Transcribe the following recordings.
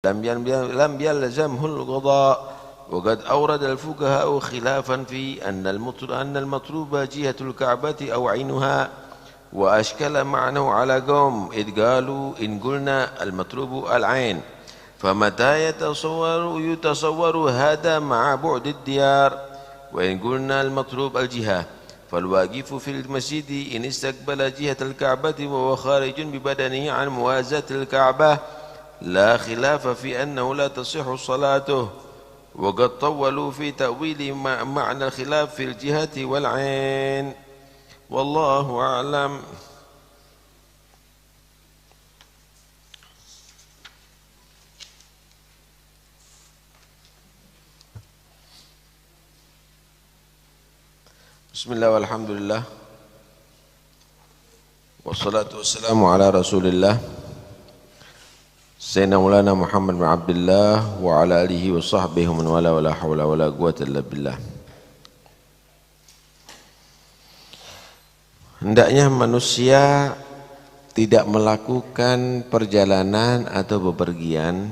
لم يلزمه القضاء. وقد أورد الفقهاء خلافا في أن المطلوب جهة الكعبة أو عينها، وأشكل معناه على قوم إذ قالوا إن قلنا المطلوب العين فمتى يتصور هذا مع بعد الديار، وإن قلنا المطلوب الجهة فالواقف في المسجد إن استقبل جهة الكعبة وهو خارج ببدنه عن موازاة الكعبة لا خلاف في أنه لا تصح صلاته. وقد طولوا في تأويل معنى الخلاف في الجهة والعين، والله أعلم. Bismillah walhamdulillah wassalatu wassalamu ala rasulillah Sayyidina Maulana Muhammad bin Abdullah wa ala alihi wa sahbihi wa man wala wa la hawla wa la quwwata illa billah. Hendaknya manusia tidak melakukan perjalanan atau bepergian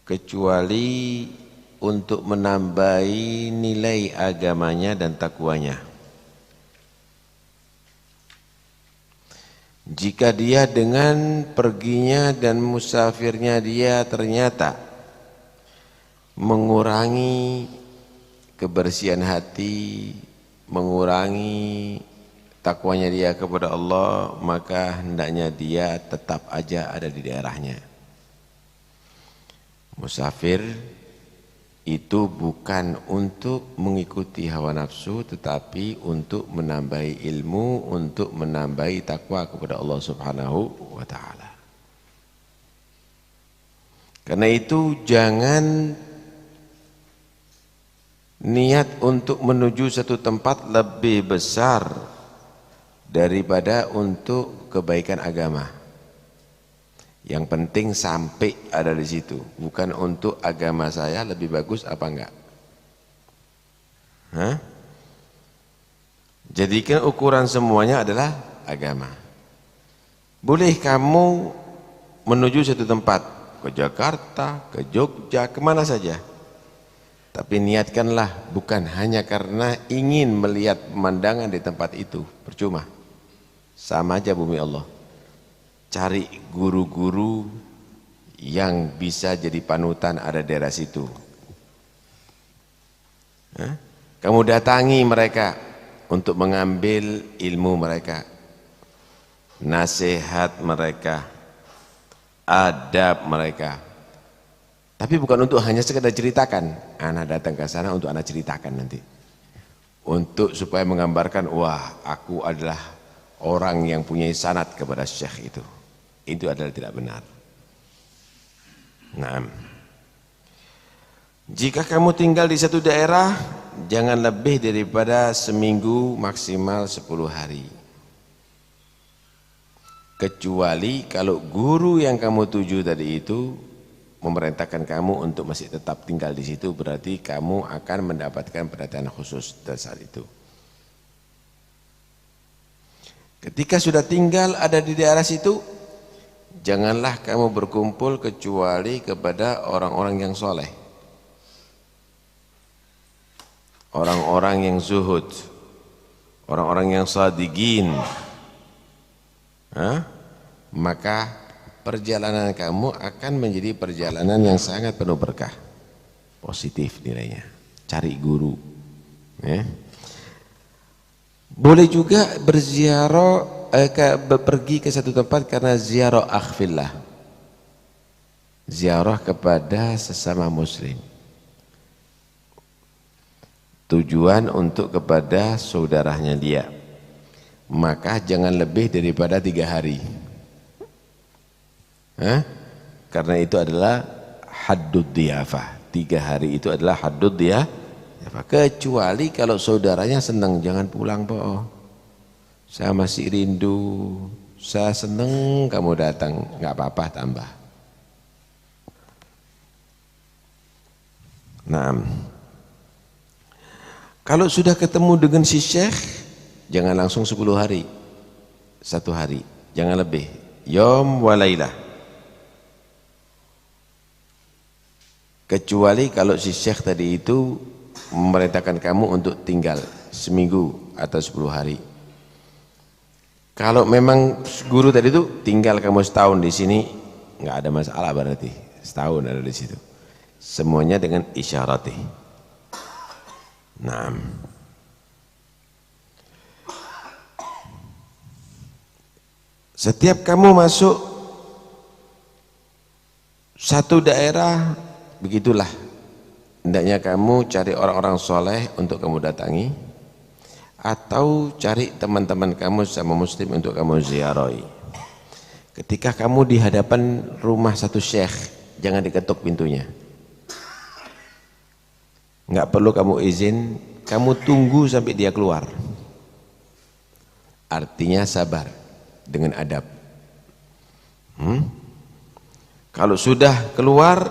kecuali untuk menambahi nilai agamanya dan takwanya. Jika dia dengan perginya dan musafirnya dia ternyata mengurangi kebersihan hati, mengurangi takwanya dia kepada Allah, maka hendaknya dia tetap aja ada di daerahnya. Musafir itu bukan untuk mengikuti hawa nafsu, tetapi untuk menambahi ilmu, untuk menambahi takwa kepada Allah Subhanahu wa ta'ala. Karena itu jangan niat untuk menuju satu tempat lebih besar daripada untuk kebaikan agama. Yang penting sampai ada di situ, bukan untuk agama saya lebih bagus apa enggak. Jadikan ukuran semuanya adalah agama. Boleh kamu menuju satu tempat, ke Jakarta, ke Jogja, kemana saja. Tapi niatkanlah bukan hanya karena ingin melihat pemandangan di tempat itu, percuma. Sama aja bumi Allah. Cari guru-guru yang bisa jadi panutan ada di daerah situ. Kamu datangi mereka untuk mengambil ilmu mereka, nasihat mereka, adab mereka. Tapi bukan untuk hanya sekedar ceritakan. Anak datang ke sana untuk anak ceritakan nanti. Untuk supaya menggambarkan, wah aku adalah orang yang punya sanad kepada syekh itu. Itu adalah tidak benar. Nah, jika kamu tinggal di satu daerah, jangan lebih daripada seminggu, maksimal 10 hari. Kecuali kalau guru yang kamu tuju tadi itu memerintahkan kamu untuk masih tetap tinggal di situ, berarti kamu akan mendapatkan perhatian khusus pada saat itu. Ketika sudah tinggal ada di daerah situ, janganlah kamu berkumpul kecuali kepada orang-orang yang soleh, orang-orang yang zuhud, orang-orang yang sadiqin. Maka perjalanan kamu akan menjadi perjalanan yang sangat penuh berkah, positif nilainya. Cari guru. Boleh juga berziarah, pergi ke satu tempat karena ziarah akhfillah, ziarah kepada sesama muslim, tujuan untuk kepada saudaranya dia. Maka jangan lebih daripada 3 hari. Karena itu adalah haddud diyafah. 3 hari itu adalah haddud diyafah. Kecuali kalau saudaranya senang, jangan pulang po, saya masih rindu, saya senang kamu datang, nggak apa-apa tambah. Nah, kalau sudah ketemu dengan si syekh, jangan langsung 10 hari, 1 hari, jangan lebih. Yom walailah. kecuali kalau si syekh tadi itu memerintahkan kamu untuk tinggal seminggu atau 10 hari. Kalau memang guru tadi itu tinggal kamu setahun di sini, nggak ada masalah, berarti setahun ada di situ. Semuanya dengan isyaratih. Nah, setiap kamu masuk satu daerah, begitulah hendaknya kamu cari orang-orang soleh untuk kamu datangi, atau cari teman-teman kamu sama muslim untuk kamu ziarahi. Ketika kamu di hadapan rumah satu syekh, jangan diketuk pintunya, nggak perlu kamu izin, kamu tunggu sampai dia keluar. Artinya sabar dengan adab. Kalau sudah keluar,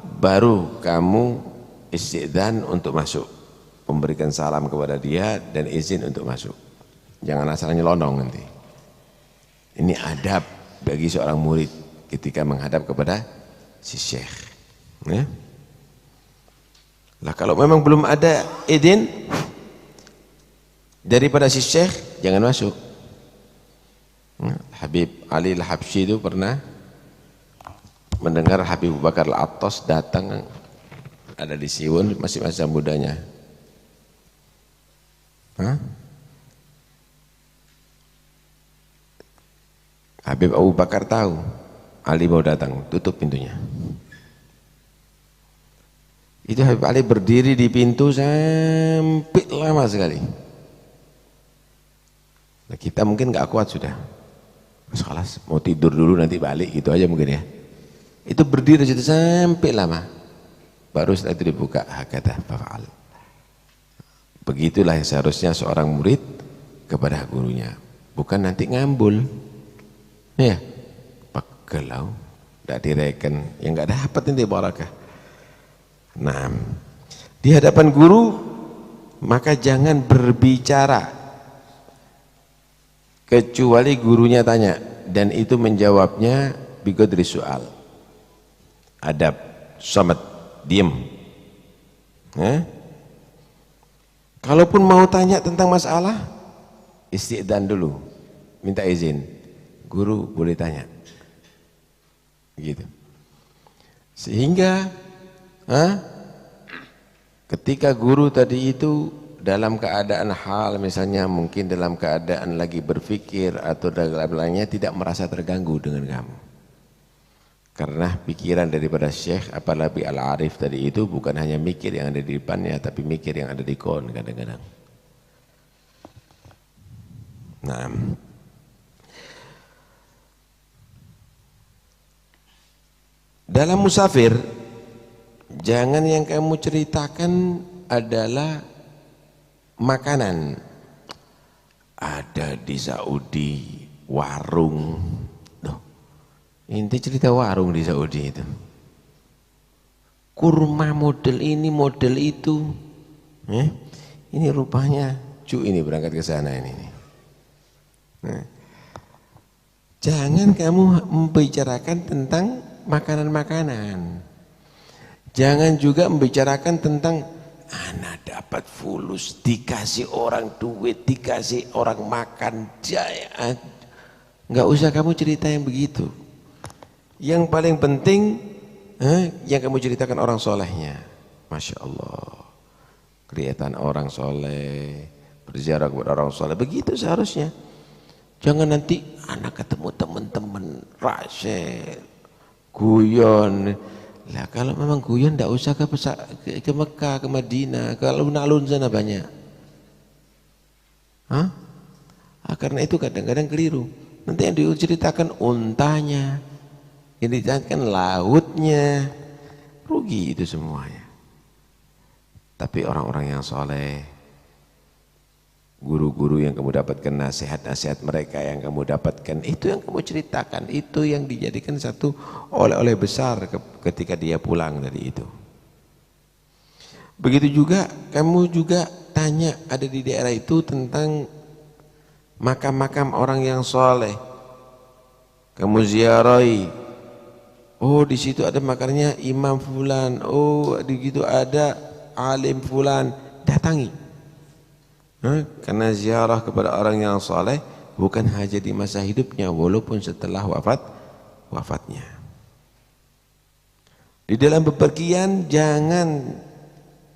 baru kamu istidzan untuk masuk, memberikan salam kepada dia dan izin untuk masuk. Jangan asal nyelonong nanti. Ini adab bagi seorang murid ketika menghadap kepada si syekh. Ya. Lah kalau memang belum ada izin daripada si syekh, jangan masuk. Habib Ali Al-Habsyi itu pernah mendengar Habib Abu Bakar Al-Attas datang, ada di Siwon, masih masa mudanya. Habib Abu Bakar tahu Ali mau datang, tutup pintunya. Itu Habib Ali berdiri di pintu sampai lama sekali. Nah, kita mungkin nggak kuat sudah, kelas mau tidur dulu nanti balik gitu aja mungkin ya. Itu berdiri situ sampai lama, baru setelah itu dibuka, hakata fa'al. Begitulah yang seharusnya seorang murid kepada gurunya, bukan nanti ngambul ya, pagelau tidak direken, yang nggak dapat nanti barakah. Nah, di hadapan guru maka jangan berbicara kecuali gurunya tanya, dan itu menjawabnya bigodri soal, adab, samat, diem. Kalaupun mau tanya tentang masalah, istidzan dulu, minta izin, guru boleh tanya, gitu. Sehingga ketika guru tadi itu dalam keadaan hal, misalnya mungkin dalam keadaan lagi berpikir atau dalam lainnya, tidak merasa terganggu dengan kamu, karena pikiran daripada syekh, apalagi al-arif tadi itu bukan hanya mikir yang ada di depannya, tapi mikir yang ada di kon kadang-kadang. Nah, dalam musafir, jangan yang kamu ceritakan adalah makanan. Ada di Saudi warung, inti cerita warung di Saudi itu, kurma model ini model itu, ini rupanya cu ini berangkat ke sana ini. Nah, jangan kamu membicarakan tentang makanan-makanan, jangan juga membicarakan tentang anak dapat fulus, dikasih orang duit, dikasih orang makan, nggak usah kamu cerita yang begitu. Yang paling penting yang kamu ceritakan orang solehnya. Masya Allah, kelihatan orang soleh, berziarah kepada orang soleh, begitu seharusnya. Jangan nanti anak ketemu teman-teman rasyid, guyon. Lah kalau memang guyon tidak usah ke Mekah, ke Madinah, ke alun-alun sana banyak. Karena itu kadang-kadang keliru. Nanti yang diceritakan untanya, yang diceritakan lautnya, rugi itu semuanya. Tapi orang-orang yang soleh, guru-guru yang kamu dapatkan, nasihat-nasihat mereka yang kamu dapatkan, itu yang kamu ceritakan, itu yang dijadikan satu oleh-oleh besar ketika dia pulang dari itu. Begitu juga kamu juga tanya ada di daerah itu tentang makam-makam orang yang soleh, kamu ziarahi, Oh di situ ada makarnya imam fulan, oh di situ ada alim fulan, datangi. Karena ziarah kepada orang yang saleh bukan hanya di masa hidupnya, walaupun setelah wafatnya. Di dalam bepergian jangan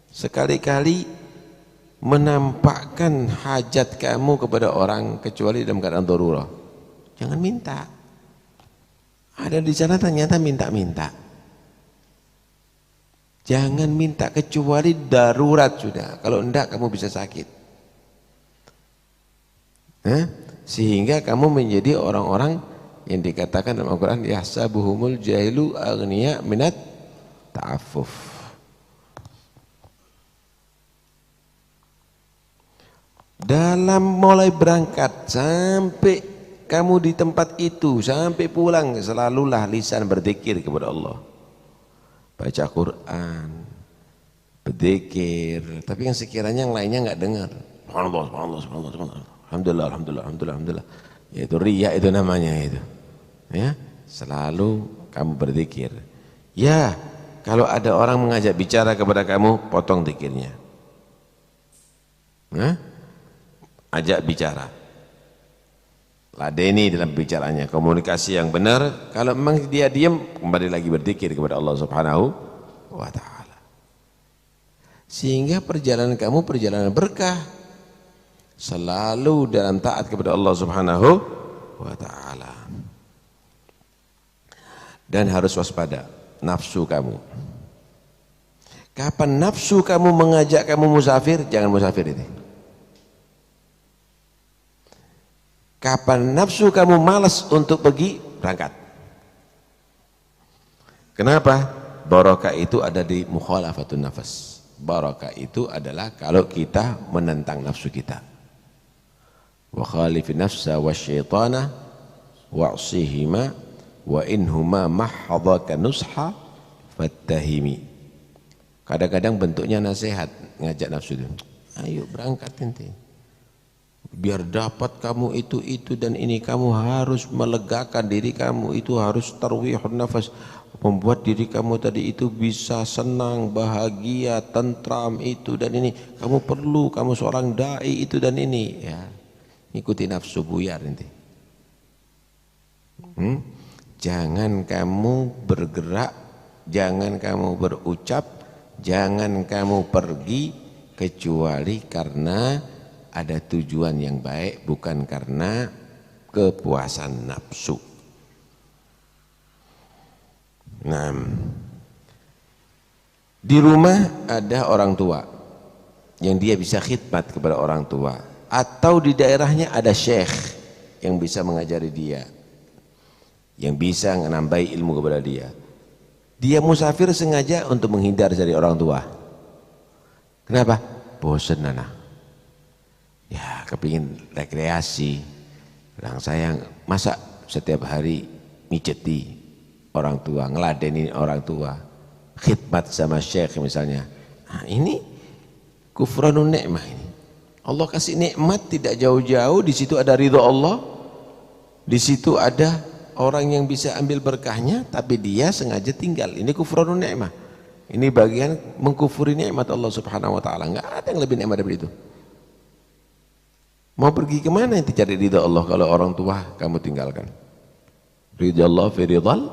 sekali-kali menampakkan hajat kamu kepada orang kecuali dalam keadaan darurah. Jangan minta. Ada di sana ternyata minta-minta. Jangan minta kecuali darurat sudah. Kalau enggak kamu bisa sakit. Sehingga kamu menjadi orang-orang yang dikatakan dalam Al-Quran yahsabuhumul jahilu aghniya minat ta'affuf. Dalam mulai berangkat sampai kamu di tempat itu sampai pulang selalulah lisan berzikir kepada Allah, baca Quran, berzikir. Tapi yang sekiranya yang lainnya nggak dengar, alhamdulillah, itu riya itu namanya itu. Ya, selalu kamu berzikir. Ya, kalau ada orang mengajak bicara kepada kamu, potong zikirnya. Ajak bicara. Ladeni dalam bicaranya, komunikasi yang benar. Kalau memang dia diam, kembali lagi berzikir kepada Allah Subhanahu wa ta'ala. Sehingga perjalanan kamu perjalanan berkah, selalu dalam taat kepada Allah Subhanahu wa ta'ala. Dan harus waspada nafsu kamu. Kapan nafsu kamu mengajak kamu musafir, jangan musafir itu. Kapan nafsu kamu malas untuk pergi, berangkat. Kenapa? Barakah itu ada di mukhalafatun nafas. Barakah itu adalah kalau kita menentang nafsu kita. Wa khalifin nafsa wa syaitana wa'sihima wa inhuma mahadhaka nusha fattahimi. Kadang-kadang bentuknya nasihat, ngajak nafsu itu. Ayo berangkat nanti. Biar dapat kamu itu dan ini, kamu harus melegakan diri kamu, itu harus tarwihun nafas, membuat diri kamu tadi itu bisa senang, bahagia, tentram itu dan ini. Kamu perlu, kamu seorang dai itu dan ini, ya. Ikuti nafsu buyar nanti. Jangan kamu bergerak, jangan kamu berucap, jangan kamu pergi kecuali karena ada tujuan yang baik, bukan karena kepuasan nafsu. Nah, di rumah ada orang tua yang dia bisa khidmat kepada orang tua, atau di daerahnya ada syekh yang bisa mengajari dia, yang bisa menambahi ilmu kepada dia. Dia musafir sengaja untuk menghindar dari orang tua. Kenapa? Bosan anak. Ya, kepingin rekreasi. Bilang sayang, masa setiap hari mijeti orang tua, ngeladeni orang tua, khidmat sama syekh misalnya. Nah, ini kufranun nikmah ini. Allah kasih nikmat tidak jauh-jauh, di situ ada ridha Allah, di situ ada orang yang bisa ambil berkahnya, tapi dia sengaja tinggal. Ini kufranun nikmah. Ini bagian mengkufuri nikmat Allah Subhanahu wa taala. Enggak ada yang lebih nikmat dari itu. Mau pergi kemana nanti cari ridha Allah kalau orang tua kamu tinggalkan? Ridha Allah fi ridhal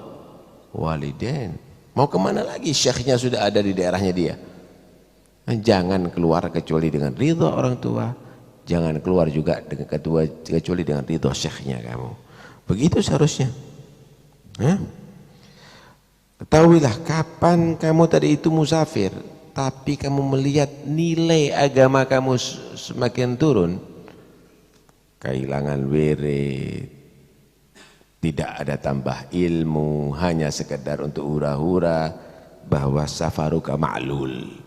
walidain. Mau kemana lagi? Syekhnya sudah ada di daerahnya dia. Jangan keluar kecuali dengan ridha orang tua. Jangan keluar juga dengan kecuali dengan ridha syekhnya kamu. Begitu seharusnya. Ketahuilah kapan kamu tadi itu musafir, tapi kamu melihat nilai agama kamu semakin turun, kehilangan wirid, tidak ada tambah ilmu, hanya sekedar untuk hura-hura, bahwa safaruka ma'lul,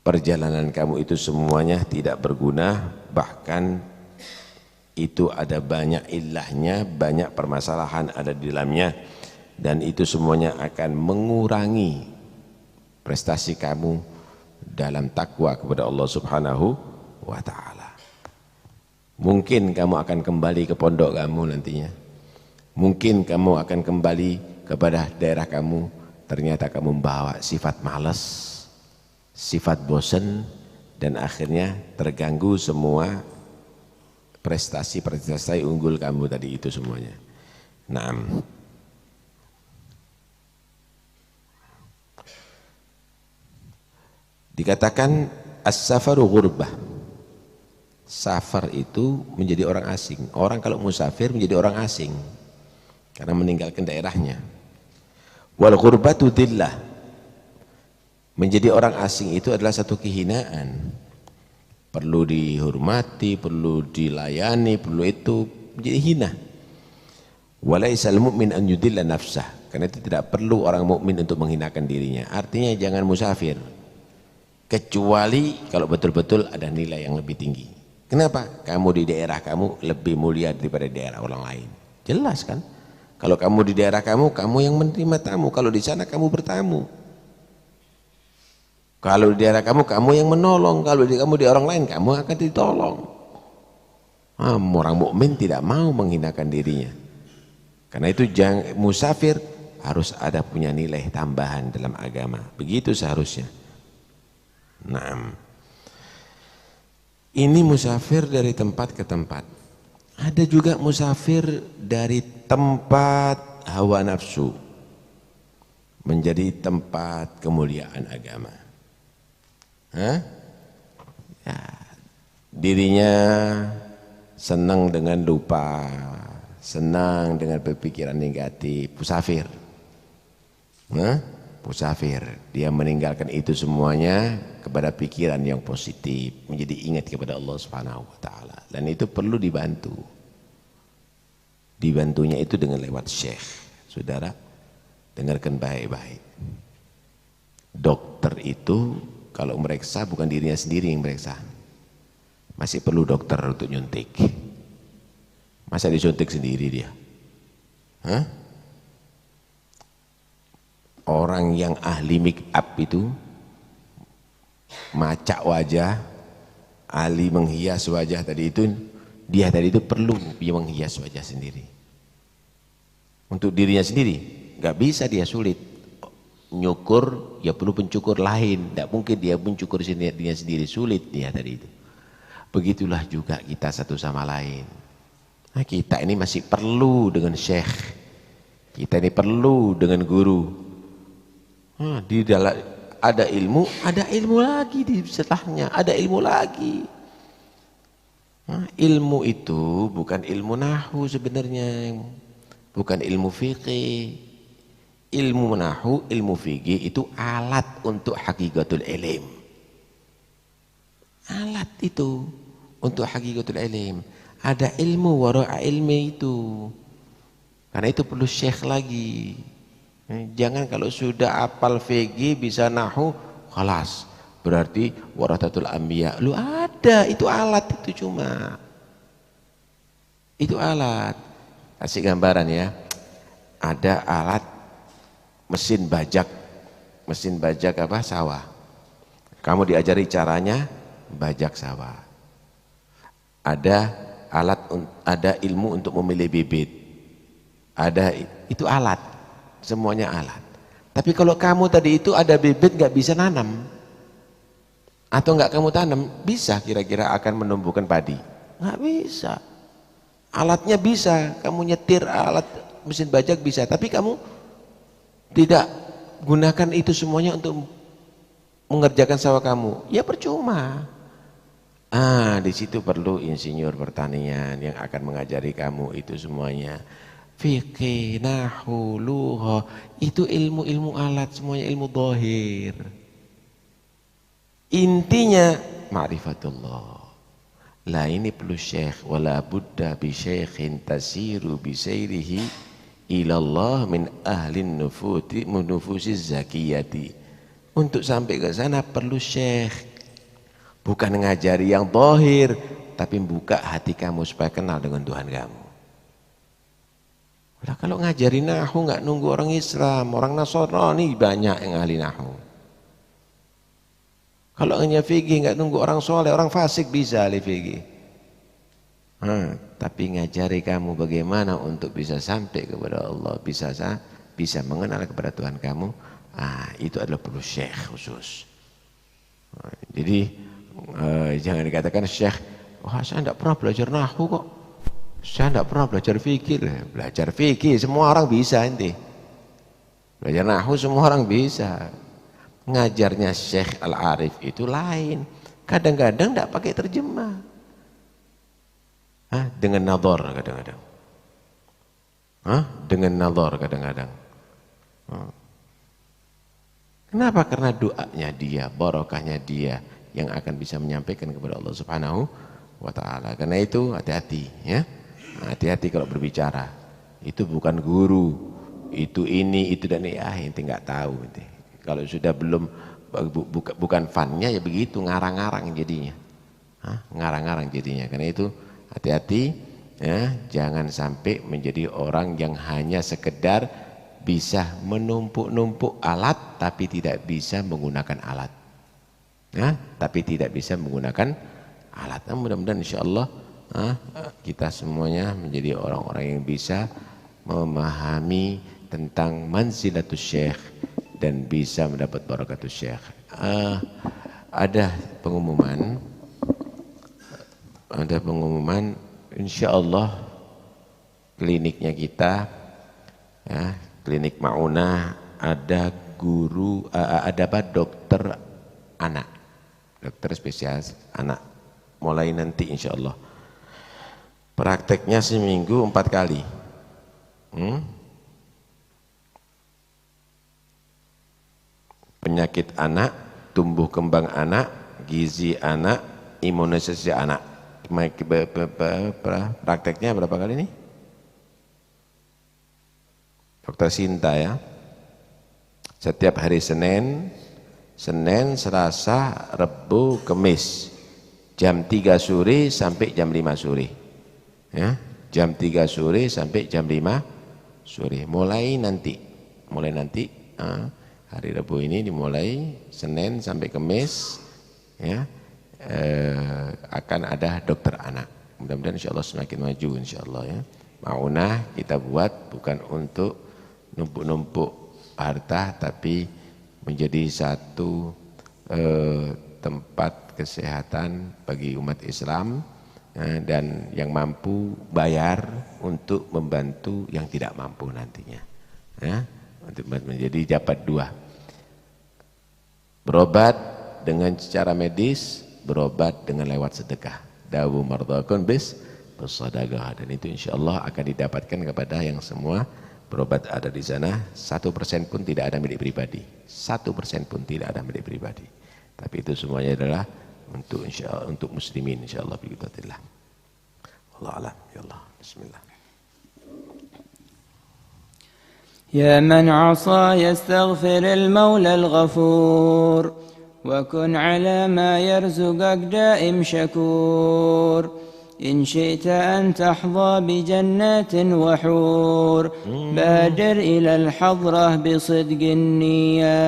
perjalanan kamu itu semuanya tidak berguna, bahkan itu ada banyak ilahnya, banyak permasalahan ada di dalamnya, dan itu semuanya akan mengurangi prestasi kamu dalam takwa kepada Allah Subhanahu wa ta'ala. Mungkin kamu akan kembali ke pondok kamu nantinya, Mungkin kamu akan kembali kepada daerah kamu, ternyata kamu membawa sifat malas, sifat bosan, dan akhirnya terganggu semua prestasi unggul kamu tadi itu semuanya. Nah, dikatakan as-safaru ghurbah. Safar itu menjadi orang asing. Orang kalau musafir menjadi orang asing karena meninggalkan daerahnya. Wal ghurbatu dhillah. Menjadi orang asing itu adalah satu kehinaan. Perlu dihormati, perlu dilayani, perlu itu, menjadi hina. Walaisal mu'min an yudilla nafsah. Karena itu tidak perlu orang mukmin untuk menghinakan dirinya. Artinya jangan musafir. Kecuali kalau betul-betul ada nilai yang lebih tinggi. Kenapa? Kamu di daerah kamu lebih mulia daripada daerah orang lain. Jelas kan? Kalau kamu di daerah kamu, kamu yang menerima tamu. Kalau di sana kamu bertamu. Kalau di daerah kamu, kamu yang menolong. Kalau kamu di orang lain, kamu akan ditolong. Orang mukmin tidak mau menghinakan dirinya. Karena itu jangan musafir harus ada punya nilai tambahan dalam agama. Begitu seharusnya. Nah, ini musafir dari tempat ke tempat. Ada juga musafir dari tempat hawa nafsu menjadi tempat kemuliaan agama. Ya, dirinya senang dengan lupa, senang dengan berpikiran negatif, musafir. Musafir, dia meninggalkan itu semuanya kepada pikiran yang positif, menjadi ingat kepada Allah Subhanahu wa taala. Dan itu perlu dibantu. Dibantunya itu dengan lewat syekh. Saudara, dengarkan baik-baik. Dokter itu kalau meriksa bukan dirinya sendiri yang meriksa. Masih perlu dokter untuk nyuntik. Masa disuntik sendiri dia? Orang yang ahli make up itu macak wajah, ahli menghias wajah tadi itu, dia tadi itu perlu dia menghias wajah sendiri. Untuk dirinya sendiri, nggak bisa dia sulit. Nyukur, ya perlu pencukur lain. Tidak mungkin dia mencukur dirinya sendiri, sulit dia tadi itu. Begitulah juga kita satu sama lain. Nah, kita ini masih perlu dengan syekh. Kita ini perlu dengan guru. Di dalam ada ilmu lagi di setelahnya, ada ilmu lagi. Ilmu itu bukan ilmu nahwu sebenarnya, bukan ilmu fikih. Ilmu nahwu, ilmu fikih itu alat untuk hakikatul ilm. Alat itu untuk hakikatul ilm. Ada ilmu wara'a ilmi itu. Karena itu perlu syekh lagi. Jangan kalau sudah apal fikih bisa nahwu, khalas. Berarti warathatul anbiya. Lu ada, itu alat itu cuma. Itu alat. Kasih gambaran ya. Ada alat mesin bajak apa? Sawah. Kamu diajari caranya bajak sawah. Ada alat, ada ilmu untuk memilih bibit. Ada, itu alat. Semuanya alat. Tapi kalau kamu tadi itu ada bibit nggak bisa nanam, atau nggak kamu tanam, bisa kira-kira akan menumbuhkan padi? Nggak bisa. Alatnya bisa, kamu nyetir alat mesin bajak bisa, tapi kamu tidak gunakan itu semuanya untuk mengerjakan sawah kamu, ya percuma. Di situ perlu insinyur pertanian yang akan mengajari kamu itu semuanya. Fikih, nahwu, lughah, itu ilmu-ilmu alat, semuanya ilmu dhahir. Intinya ma'rifatullah. Lah ini perlu syekh, wala budda bi syekhin tasiru bi sayrihi ilallah min ahlin nufusiz zakiyati. Untuk sampai ke sana perlu syekh. Bukan ngajari yang dhahir, tapi buka hati kamu supaya kenal dengan Tuhan kamu. Nah, kalau ngajari nahwu nggak nunggu orang Islam, orang Nasrani banyak yang ahli nahwu. Kalau hanya fikih nggak nunggu orang soleh, orang fasik bisa ahli fikih. Tapi ngajari kamu bagaimana untuk bisa sampai kepada Allah, bisa mengenal kepada Tuhan kamu, itu adalah perlu syekh khusus. Jadi jangan dikatakan syekh, saya tidak pernah belajar nahwu kok, saya tidak pernah belajar fikih. Belajar fikih semua orang bisa, ente belajar nahwu semua orang bisa. Ngajarnya Syekh Al-Arif itu lain, kadang-kadang tidak pakai terjemah, dengan nadhar kadang-kadang, dengan nadhar kadang-kadang. Kenapa? Karena doanya dia, barokahnya dia yang akan bisa menyampaikan kepada Allah Subhanahu wa ta'ala. Karena itu hati-hati ya, hati-hati kalau berbicara. Itu bukan guru, itu ini, itu dan ini, ente nggak tahu. Kalau sudah belum, bukan fannya ya begitu, ngarang-ngarang jadinya, ngarang-ngarang jadinya. Karena itu hati-hati ya, jangan sampai menjadi orang yang hanya sekedar bisa menumpuk-numpuk alat tapi tidak bisa menggunakan alat, tapi tidak bisa menggunakan alat. Mudah-mudahan insyaallah kita semuanya menjadi orang-orang yang bisa memahami tentang manzilatus syekh dan bisa mendapat barakatus syekh. Ada pengumuman insyaallah kliniknya kita ya, klinik Maunah, ada guru, ada dokter anak, dokter spesialis anak, mulai nanti insyaallah. Prakteknya seminggu 4 kali. Penyakit anak, tumbuh kembang anak, gizi anak, imunisasi anak. Prakteknya berapa kali nih? Dokter Sinta ya. Setiap hari Senin, Selasa, Rabu, Kamis. Jam 3 sore sampai jam 5 sore. Ya, jam 3 sore sampai jam 5 sore. Mulai nanti hari Rabu ini dimulai, Senin sampai Kamis ya, akan ada dokter anak. Mudah-mudahan insyaallah semakin maju insyaallah ya. Maunah kita buat bukan untuk numpuk-numpuk harta, tapi menjadi satu tempat kesehatan bagi umat Islam dan yang mampu bayar untuk membantu yang tidak mampu nantinya ya, untuk menjadi dapat 2, berobat dengan secara medis, berobat dengan lewat sedekah. Dawu mardakun bersedekah, dan itu insyaallah akan didapatkan kepada yang semua berobat ada di sana. 1% pun tidak ada milik pribadi, 1% pun tidak ada milik pribadi, tapi itu semuanya adalah untuk insyaallah untuk muslimin insyaallah biqautillah. Allah alam ya Allah. Bismillah. يا من عصى يستغفر المولى الغفور وكن على ما يرزقك دائم شكور إن شئت أن تحظى بجنات وحور بادر إلى الحضرة بصدق النية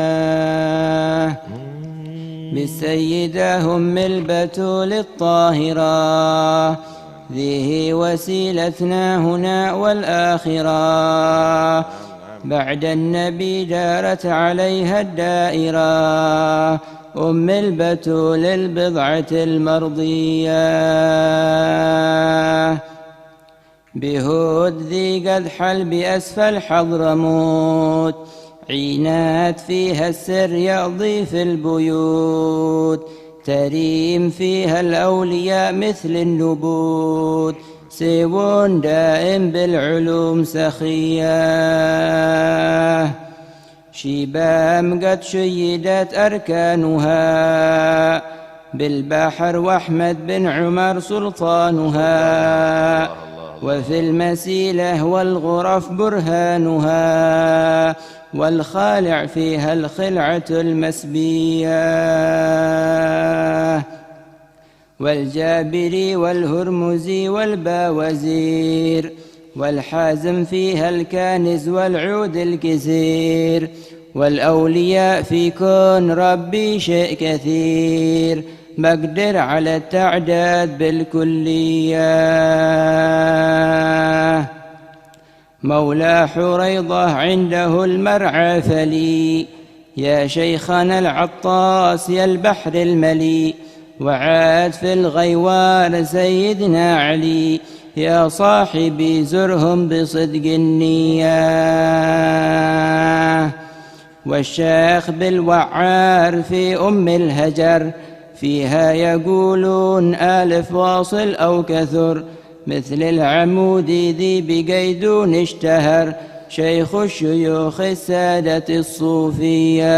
بالسيدة أم البتول الطاهرة ذي هي وسيلتنا هنا والآخرة بعد النبي دارت عليها الدائرة أم البتول البضعة المرضية بهود ذي قد حل بأسفل حضرموت عينات فيها السر يقضي في البيوت تريم فيها الأولياء مثل النبوت سيبون دائم بالعلوم سخية شيبام قد شيدت أركانها بالبحر وأحمد بن عمر سلطانها وفي المسيلة والغرف برهانها والخالع فيها الخلعة المسبية والجابري والهرمزي والباوزير والحازم فيها الكانز والعود الكثير والأولياء في كون ربي شيء كثير مقدر على التعداد بالكلية. مولى حريضة عنده المرعى فلي، يا شيخنا العطاس يا البحر الملي، وعاد في الغيوان سيدنا علي، يا صاحبي زرهم بصدق النية. والشيخ بالوعار في أم الهجر، فيها يقولون 1000 واصل أو كثر، مثل العمود ذي بقيدون اشتهر، شيخ الشيوخ السادة الصوفية.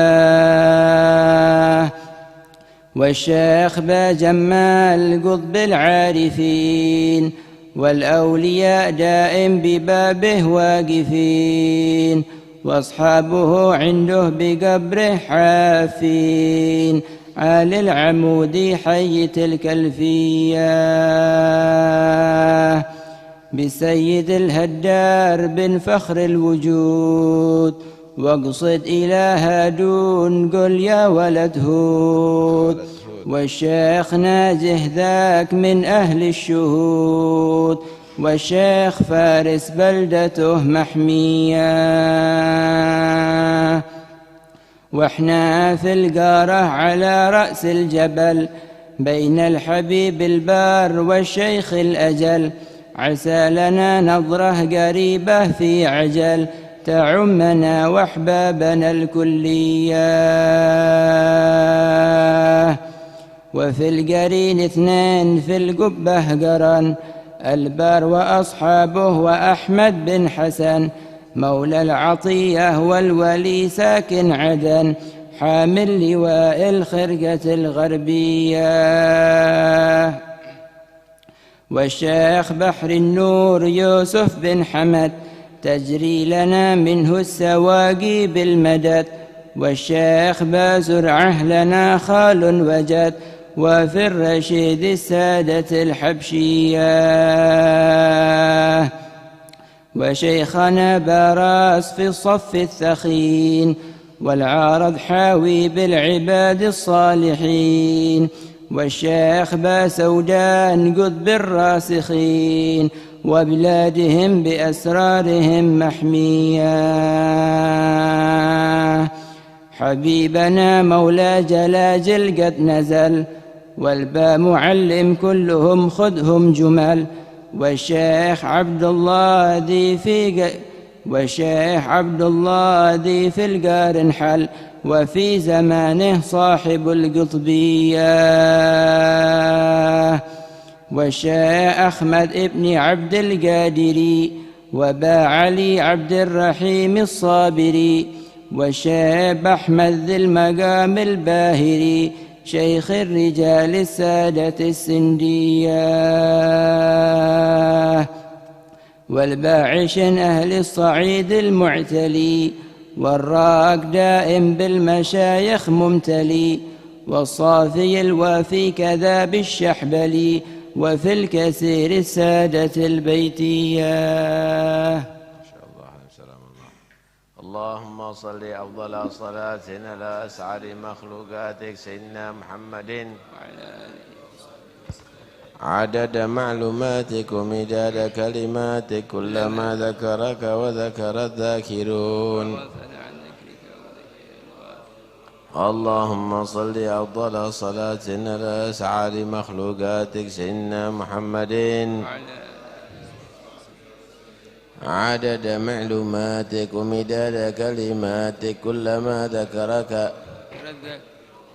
والشيخ باجمال قطب العارفين، والأولياء دائم ببابه واقفين، واصحابه عنده بقبره حافين، عالي العمود حي تلك الفية. بسيد الهدار بن فخر الوجود، واقصد إله دون قل يا ولد هود، والشيخ ناجه ذاك من أهل الشهود، والشيخ فارس بلدته محمية. واحنا في القارة على رأس الجبل، بين الحبيب البار والشيخ الأجل، عسى لنا نظرة قريبة في عجل، تعمنا واحبابنا الكلية. وفي القرين 2 في القبة قرن، البار وأصحابه وأحمد بن حسن، مولى العطية والولي ساكن عدن، حامل لواء الخرقة الغربية. والشيخ بحر النور يوسف بن حمد، تجري لنا منه السواقي بالمدد، والشيخ بازرعه لنا خال وجد، وفي الرشيد السادة الحبشية. وشيخنا باراس في الصف الثخين، والعارض حاوي بالعباد الصالحين، والشيخ باسودان قطب الراسخين، وبلادهم بأسرارهم محمية. حبيبنا مولى جلاجل قد نزل، والبا معلم كلهم خذهم جمل، والشيخ عبد الله ذي في القار انحل، وفي زمانه صاحب القطبية. والشيخ أحمد ابن عبد القادري، وبا علي عبد الرحيم الصابري، والشيخ أحمد ذي المقام الباهري، شيخ الرجال السادة السندية. والباعش أهل الصعيد المعتلي، والراق دائم بالمشايخ ممتلي، والصافي الوافي كذا بالشحبلي، وفي الكثير السادة البيتية. اللهم صل أفضل صلاة على أسعد مخلوقاتك سيدنا محمد، عدد معلوماتك ومداد كلماتك، كلما ذكرك وذكر الذاكرون. اللهم صل أفضل صلاة على أسعد مخلوقاتك سيدنا محمد، عدد معلوماتك ومداد كلماتك، كلما ذكرك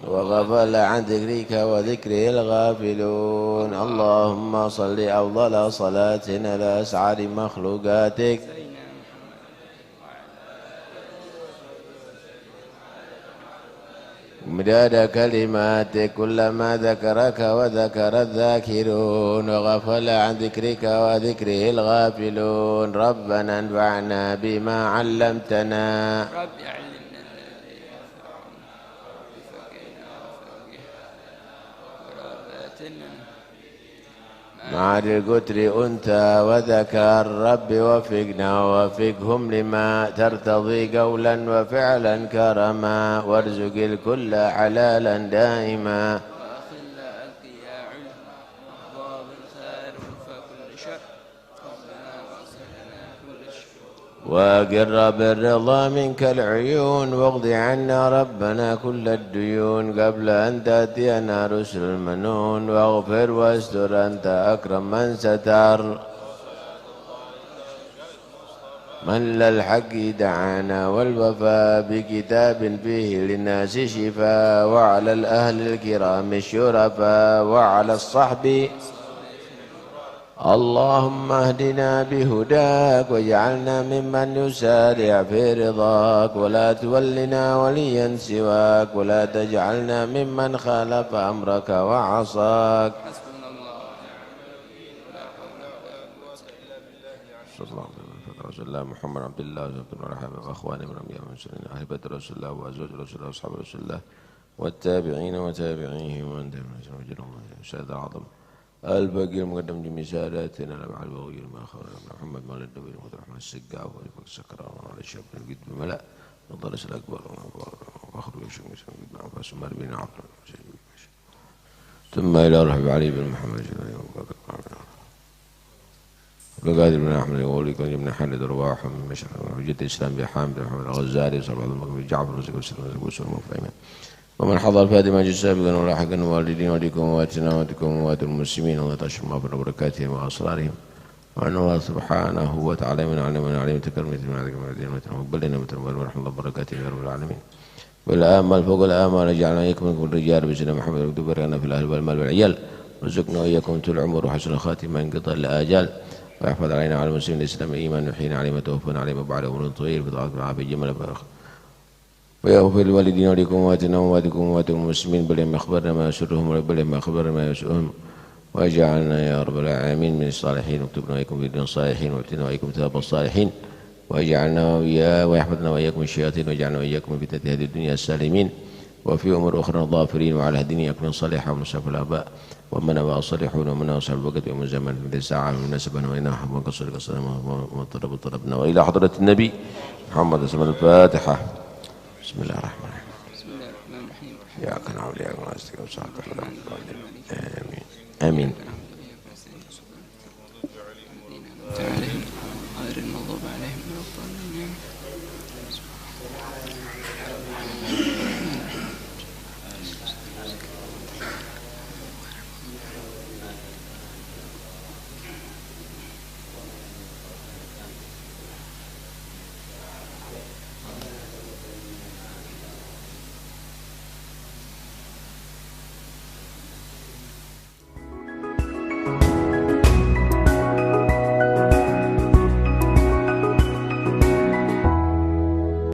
وغفل عن ذكرك وذكره الغافلون. اللهم صل أفضل صلاة على أسعد مخلوقاتك ومداد كلماتك، كلما ذكرك وذكر الذاكرون وغفل عن ذكرك وذكره الغافلون. ربنا انفعنا بما علمتنا، مع القتر أنثى وذكر. رب وفقنا ووفقهم لما ترتضي قولا وفعلا كرما، وارزق الكل حلالا دائما، وقر بالرضا منك العيون واقض عنا ربنا كل الديون قبل أن تأتينا رسل المنون واغفر واستر أنت أكرم من ستر من للحق دعانا والوفاء بكتاب فيه للناس شفاء وعلى الأهل الكرام الشرفاء وعلى الصحب اللهم اهدنا بهداك واجعلنا ممن يسارع في رضاك ولا تولنا وليا سواك ولا تجعلنا ممن خالف أمرك وعصاك صلى الله عليه وسلم رسول الله محمد عبد الله وزوجته ورحمه واخوانه من الانبياء والمرسلين اهل بيت رسول الله وازواج رسول الله واصحاب رسول الله والتابعين وتابعيهم ومن تبعهم وجل الله الشهيد العظم الباقي المقدم جميع ساداتنا مع البغي ما خرج محمد مال الدويل وعبد الرحمن السقاف وابو السكران وعلى الشاب القد بملا والضرس الاكبر واخر يشم بن عباس ومر بن عبد ثم الى رحب علي بن محمد وقادر بن احمد ووليك بن حمد رواح من مشرق حجة الاسلام بحامد محمد الغزالي صلى الله عليه وسلم جعفر وسلم ومن حضر في هذه المجلس سابقا ولاحقا والدين وليكم وواتنا وواتكم ووات المسلمين الله تشرف مغفرة بركاتهم واسرارهم وان الله سبحانه وتعالى من علم تكرمت من عندك من الدين وقبلنا متنبل ورحمة الله بركاته يا رب العالمين والآمال فوق الآمال جعلنا إياكم من كل رجال بسنة محمد واكتب بركنا في الأهل والمال والعيال وارزقنا وإياكم طول العمر وحسن خاتمة انقضاء الآجال ويحفظ علينا على المسلمين الإسلام إيمان وحين عليما توفنا عليما بعد أمور طويل بطاعة العافية جمل بارخ ويغفر الوالدين ولكم واتنا وواتكم ووات المسلمين بل ما أخبرنا ما يسرهم بل ما أخبرنا ما يسؤهم واجعلنا يا رب العالمين من الصالحين واكتبنا وإياكم في الدين الصالحين وابتنا وإياكم ثواب الصالحين واجعلنا ويحفظنا وإياكم الشياطين واجعلنا وإياكم من فتنة هذه الدنيا السالمين وفي أمور أخرى الظافرين وعلى هديني أكمل صالحا ومصرف الآباء ومن أبا صالحون ومن أصحاب الوقت يوم الزمن من الساعة من نسبنا وإنا حبا قصر قصرنا وطلب طلبنا وإلى حضرة النبي محمد صلى الله عليه وسلم الفاتحة بسم الله الرحمن الرحيم إياك نعبد وإياك نستعين آمين آمين